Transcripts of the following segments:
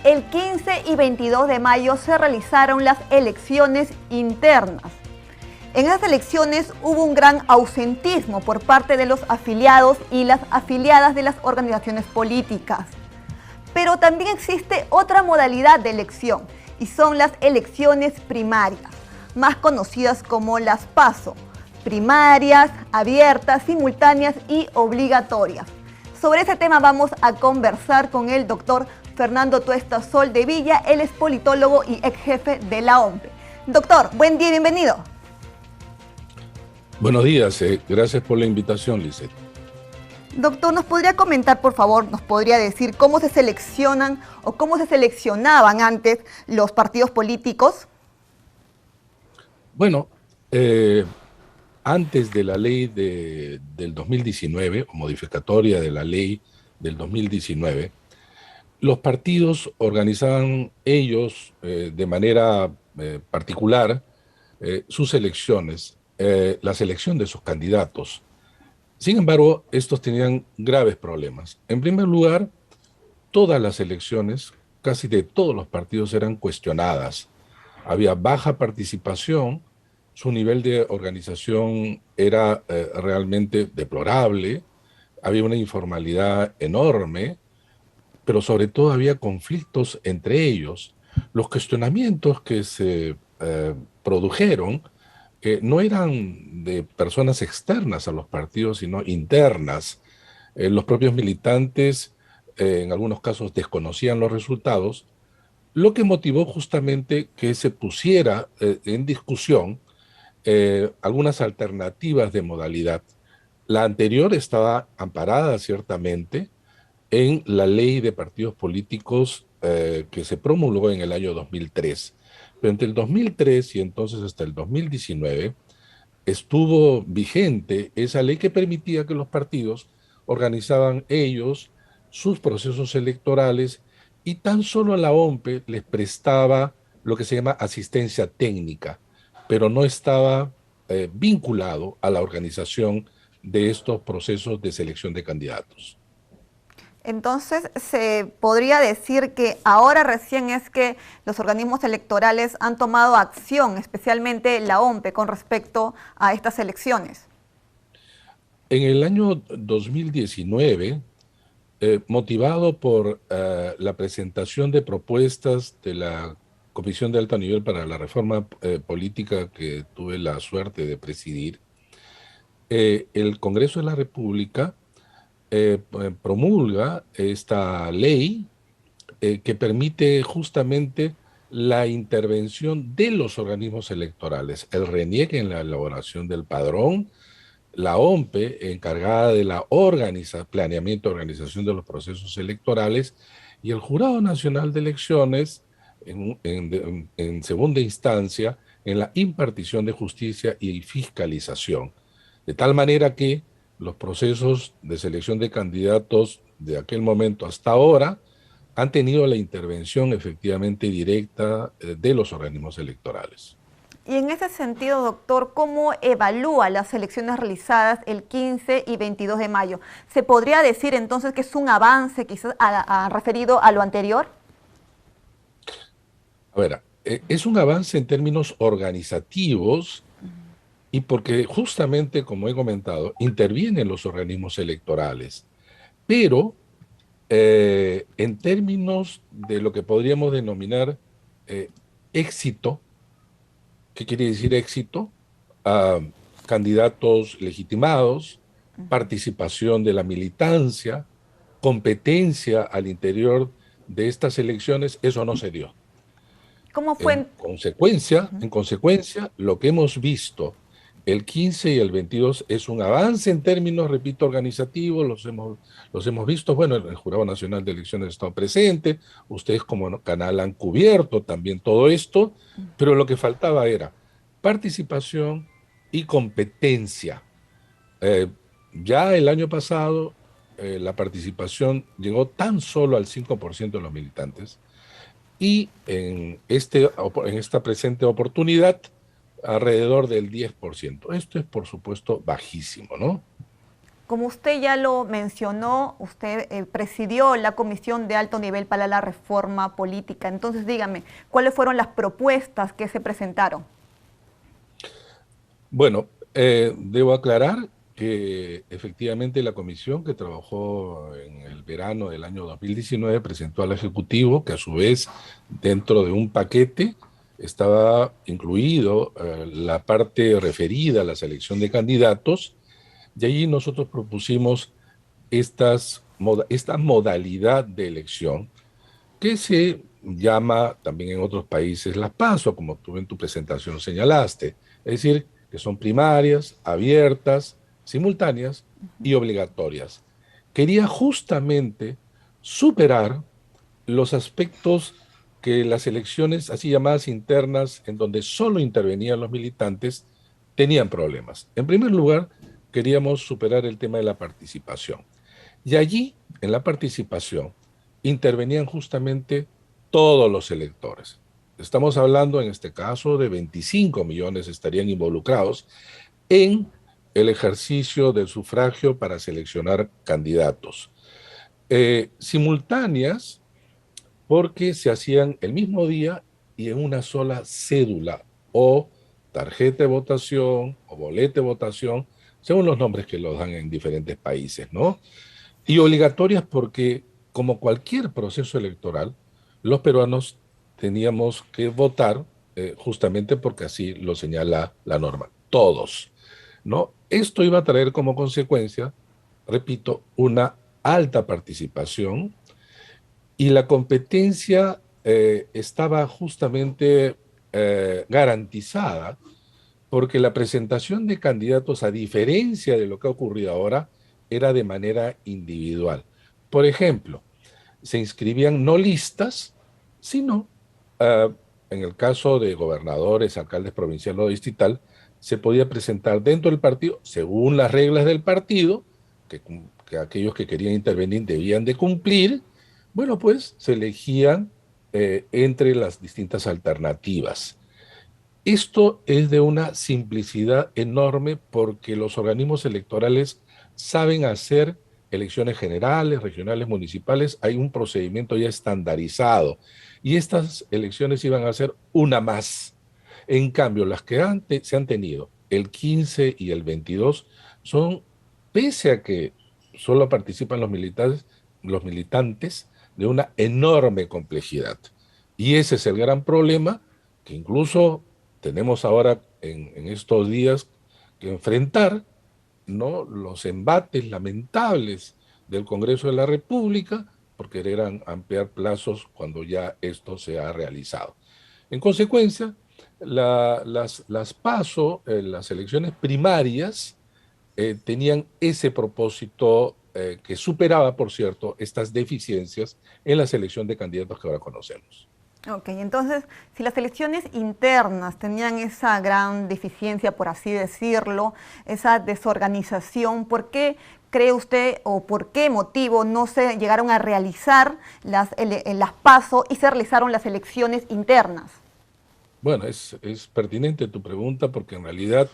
el 15 y 22 de mayo se realizaron las elecciones internas. En esas elecciones hubo un gran ausentismo por parte de los afiliados y las afiliadas de las organizaciones políticas. Pero también existe otra modalidad de elección y son las elecciones primarias, más conocidas como las PASO, primarias, abiertas, simultáneas y obligatorias. Sobre ese tema vamos a conversar con el doctor Fernando Tuesta Soldevilla. Él es politólogo y ex jefe de la OMPE. Doctor, buen día y bienvenido. Buenos días, gracias por la invitación, Lizeth. Doctor, ¿nos podría comentar, por favor, nos podría decir cómo se seleccionan o cómo se seleccionaban antes los partidos políticos? Bueno, antes de la ley del 2019, o modificatoria de la ley del 2019, los partidos organizaban ellos de manera particular sus elecciones, la selección de sus candidatos. Sin embargo, estos tenían graves problemas. En primer lugar, todas las elecciones, casi de todos los partidos, eran cuestionadas. Había baja participación, su nivel de organización era realmente deplorable, había una informalidad enorme, pero sobre todo había conflictos entre ellos. Los cuestionamientos que se produjeron no eran de personas externas a los partidos, sino internas. Los propios militantes, en algunos casos, desconocían los resultados, lo que motivó justamente que se pusiera en discusión algunas alternativas de modalidad. La anterior estaba amparada ciertamente en la ley de partidos políticos que se promulgó en el año 2003. Pero entre el 2003 y entonces hasta el 2019 estuvo vigente esa ley que permitía que los partidos organizaban ellos sus procesos electorales y tan solo la OMPE les prestaba lo que se llama asistencia técnica, pero no estaba vinculado a la organización de estos procesos de selección de candidatos. Entonces, se podría decir que ahora recién es que los organismos electorales han tomado acción, especialmente la OMPE, con respecto a estas elecciones. En el año 2019, motivado por la presentación de propuestas de la Comisión de Alto Nivel para la Reforma Política que tuve la suerte de presidir, el Congreso de la República promulga esta ley que permite justamente la intervención de los organismos electorales, el reniegue en la elaboración del padrón, la OMPE, encargada de la planeamiento y organización de los procesos electorales, y el Jurado Nacional de Elecciones, en segunda instancia, en la impartición de justicia y fiscalización. De tal manera que los procesos de selección de candidatos de aquel momento hasta ahora han tenido la intervención efectivamente directa de los organismos electorales. Y en ese sentido, doctor, ¿cómo evalúa las elecciones realizadas el 15 y 22 de mayo? ¿Se podría decir entonces que es un avance quizás referido a lo anterior? A ver, es un avance en términos organizativos y porque justamente, como he comentado, intervienen los organismos electorales. Pero en términos de lo que podríamos denominar éxito, ¿qué quiere decir éxito? Candidatos legitimados, participación de la militancia, competencia al interior de estas elecciones, eso no se dio. ¿Cómo fue? En consecuencia, lo que hemos visto el 15 y el 22 es un avance en términos, repito, organizativos, los hemos visto, bueno, el Jurado Nacional de Elecciones ha estado presente, ustedes como canal han cubierto también todo esto, pero lo que faltaba era participación y competencia. Ya el año pasado la participación llegó tan solo al 5% de los militantes y en esta presente oportunidad alrededor del 10%. Esto es, por supuesto, bajísimo, ¿no? Como usted ya lo mencionó, usted presidió la Comisión de Alto Nivel para la Reforma Política. Entonces, dígame, ¿cuáles fueron las propuestas que se presentaron? Bueno, debo aclarar que efectivamente la comisión que trabajó en el verano del año 2019 presentó al Ejecutivo, que a su vez dentro de un paquete estaba incluido la parte referida a la selección de candidatos, y allí nosotros propusimos esta modalidad de elección que se llama también en otros países las PASO, como tú en tu presentación señalaste. Es decir, que son primarias, abiertas, simultáneas y obligatorias. Quería justamente superar los aspectos que las elecciones así llamadas internas, en donde solo intervenían los militantes, tenían problemas. En primer lugar, queríamos superar el tema de la participación. Y allí, en la participación, intervenían justamente todos los electores. Estamos hablando en este caso de 25 millones estarían involucrados en el ejercicio del sufragio para seleccionar candidatos. Simultáneas, porque se hacían el mismo día y en una sola cédula o tarjeta de votación o boleta de votación, según los nombres que los dan en diferentes países, ¿no? Y obligatorias porque, como cualquier proceso electoral, los peruanos teníamos que votar justamente porque así lo señala la norma. Todos, ¿no? Esto iba a traer como consecuencia, repito, una alta participación y la competencia estaba justamente garantizada porque la presentación de candidatos, a diferencia de lo que ha ocurrido ahora, era de manera individual. Por ejemplo, se inscribían no listas, sino, uh, en el caso de gobernadores, alcaldes provinciales o distrital, se podía presentar dentro del partido, según las reglas del partido, que aquellos que querían intervenir debían de cumplir. Bueno, pues se elegían entre las distintas alternativas. Esto es de una simplicidad enorme porque los organismos electorales saben hacer elecciones generales, regionales, municipales. Hay un procedimiento ya estandarizado y estas elecciones iban a ser una más. En cambio, las que se han tenido el 15 y el 22 son, pese a que solo participan los militantes, de una enorme complejidad. Y ese es el gran problema que incluso tenemos ahora en estos días que enfrentar, ¿no?, los embates lamentables del Congreso de la República por querer ampliar plazos cuando ya esto se ha realizado. En consecuencia, las PASO, las elecciones primarias, tenían ese propósito que superaba, por cierto, estas deficiencias en la selección de candidatos que ahora conocemos. Ok, entonces, si las elecciones internas tenían esa gran deficiencia, por así decirlo, esa desorganización, ¿por qué cree usted o por qué motivo no se llegaron a realizar las PASO y se realizaron las elecciones internas? Bueno, es pertinente tu pregunta porque en realidad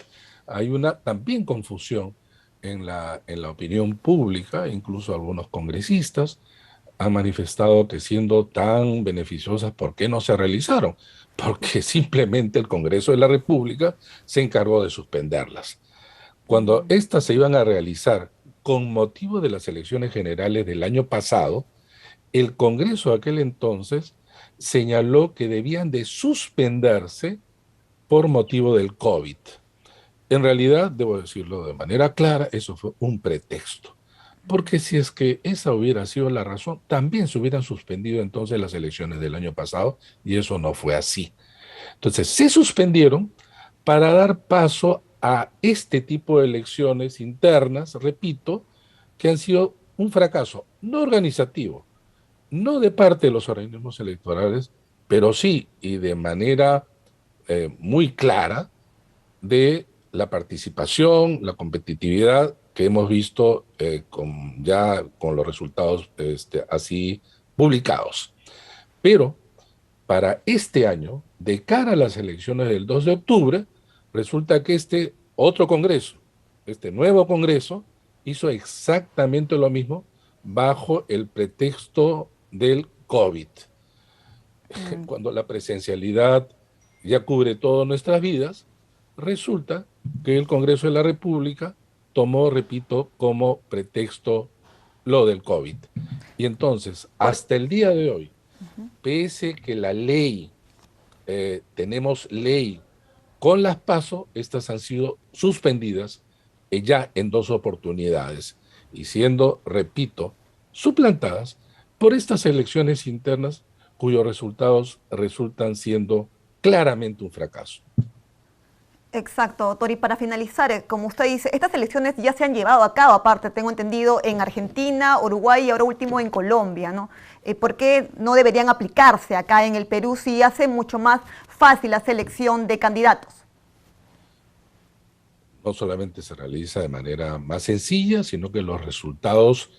hay una también confusión en la opinión pública, incluso algunos congresistas han manifestado que siendo tan beneficiosas, ¿por qué no se realizaron? Porque simplemente el Congreso de la República se encargó de suspenderlas. Cuando éstas se iban a realizar con motivo de las elecciones generales del año pasado, el Congreso de aquel entonces señaló que debían de suspenderse por motivo del COVID. En realidad, debo decirlo de manera clara, eso fue un pretexto. Porque si es que esa hubiera sido la razón, también se hubieran suspendido entonces las elecciones del año pasado y eso no fue así. Entonces, se suspendieron para dar paso a este tipo de elecciones internas, repito, que han sido un fracaso, no organizativo, no de parte de los organismos electorales, pero sí y de manera muy clara de la participación, la competitividad que hemos visto ya con los resultados así publicados. Pero para este año, de cara a las elecciones del 2 de octubre, resulta que este otro Congreso, este nuevo Congreso, hizo exactamente lo mismo bajo el pretexto del COVID. Cuando la presencialidad ya cubre todas nuestras vidas, resulta que el Congreso de la República tomó, repito, como pretexto lo del COVID. Y entonces, Por- hasta el día de hoy, pese que la ley, tenemos ley con las PASO, estas han sido suspendidas ya en 2 oportunidades y siendo, repito, suplantadas por estas elecciones internas cuyos resultados resultan siendo claramente un fracaso. Exacto, doctor. Y para finalizar, como usted dice, estas elecciones ya se han llevado a cabo, aparte, tengo entendido, en Argentina, Uruguay y ahora último en Colombia, ¿no? ¿Por qué no deberían aplicarse acá en el Perú si hace mucho más fácil la selección de candidatos? No solamente se realiza de manera más sencilla, sino que los resultados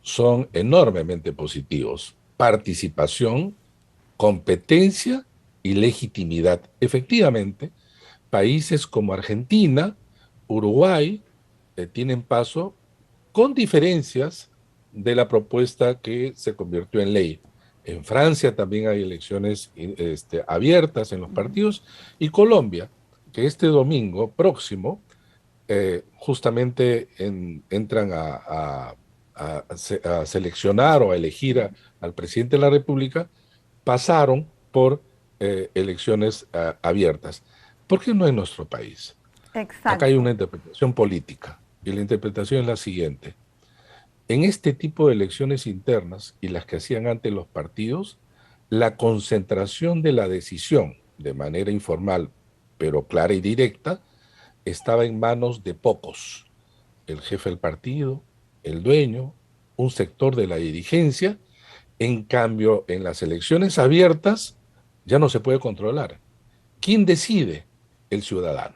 son enormemente positivos. Participación, competencia y legitimidad. Efectivamente, países como Argentina, Uruguay, tienen paso con diferencias de la propuesta que se convirtió en ley. En Francia también hay elecciones abiertas en los partidos, y Colombia, que este domingo próximo justamente entran a seleccionar o a elegir al presidente de la República, pasaron por elecciones abiertas. ¿Por qué no en nuestro país? Acá hay Exacto. una interpretación política, y la interpretación es la siguiente. En este tipo de elecciones internas y las que hacían antes los partidos, la concentración de la decisión de manera informal, pero clara y directa, estaba en manos de pocos: el jefe del partido, el dueño, un sector de la dirigencia. En cambio, en las elecciones abiertas ya no se puede controlar. ¿Quién decide? El ciudadano.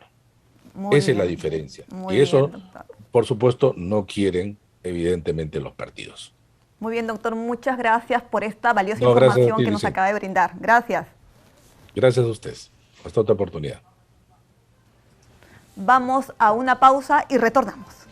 Esa es la diferencia. muy Y bien, eso, doctor. por supuesto, no quieren, evidentemente, los partidos. Muy bien, doctor, muchas gracias por esta valiosa No, gracias a información ti, que nos Licen. acaba de brindar. Gracias. Gracias a ustedes. Hasta otra oportunidad. Vamos a una pausa y retornamos.